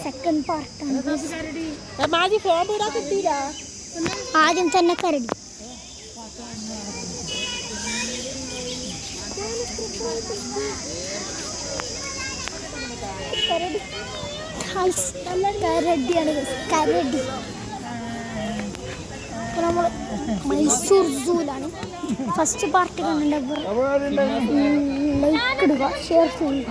Second പാർട്ടാണ്. ആദ്യം തന്നെ കരടി. കരടിയാണ് കരടി. നമ്മൾ മൈസൂർ സൂലാണ് ഫസ്റ്റ് പാർട്ട് കണ്ടിട്ടുണ്ടെങ്കിൽ ലൈക്ക് ഇടുക, ഷെയർ ചെയ്യുക.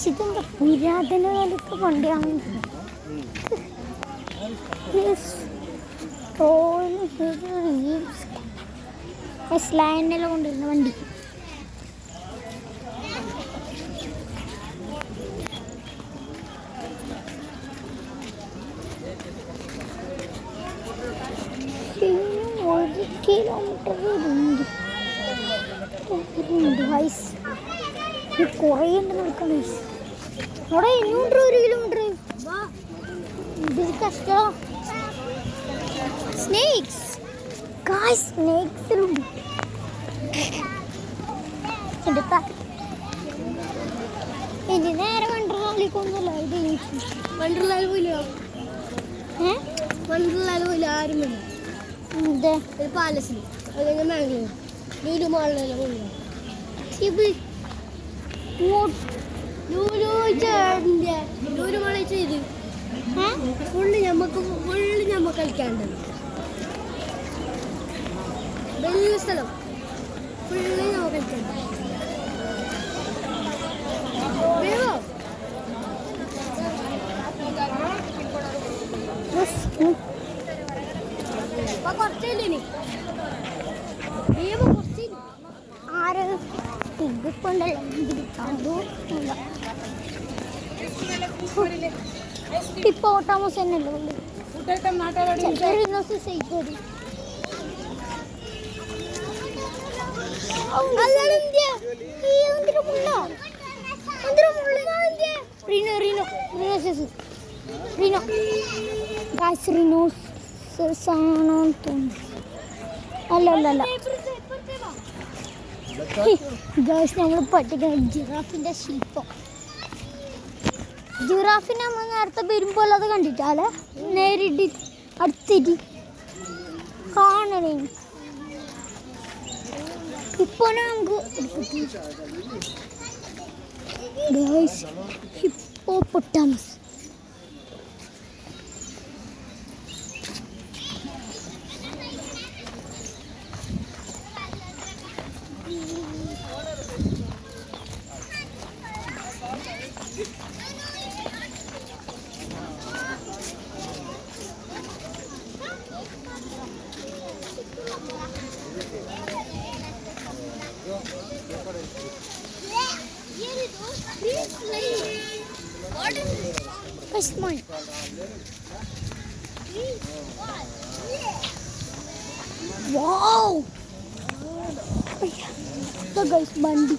ഇതെന്താ പുരാതന കാലത്ത് പണ്ടാണ്. ലൈനെല്ലാം കൊണ്ടിരുന്ന വണ്ടി. ഒരു കിലോമീറ്റർ ഉണ്ട്. കുറേ ഉണ്ട് നടക്കാൻ. അവിടെ ഇനിയുണ്ട് 1 കിലോമീറ്റർ. ഇത് കഷ്ടോ. സ്നേക്സ് സ്നേക്സിലുണ്ട്. ഇനി നേരെ വണ്ടർലാലിക്കൊന്നുമില്ല. ഇത് വണ്ടർലാൽ പോയില്ല. വണ്ടർലാൽ പോയില്ല ആരും വേണം. ഇത് പാലസിൽ അല്ലെങ്കിൽ മാംഗ്ലൂർ ലുലു മാളിലെല്ലാം പോയില്ല. ഇത് ലുലു മാളിൽ ചെയ്ത് ഫുള്ള് ഞമ്മക്ക് കളിക്കാണ്ടത്. വലിയ സ്ഥലം ഫുള്ള് ഞമ്മക്ക് കളിക്കാണ്ട്. കുറച്ചില്ലേ ആര് ഇതിപ്പോണ്ടല്ലോ. ഹിപ്പോട്ടാമസ് തന്നെയല്ലോ. അല്ലല്ല നമ്മൾ പഠിക്കണം ജിറാഫിന്റെ ശില്പം. ജിറാഫിനെ നമ്മൾ നേരത്തെ വരുമ്പോൾ അത് കണ്ടിട്ടാലേ നേരിട്ട് അടുത്തിട്ട് കാണണേ. ഇപ്പൊ നമുക്ക് hippopotamus. Wow! So guys, bandi.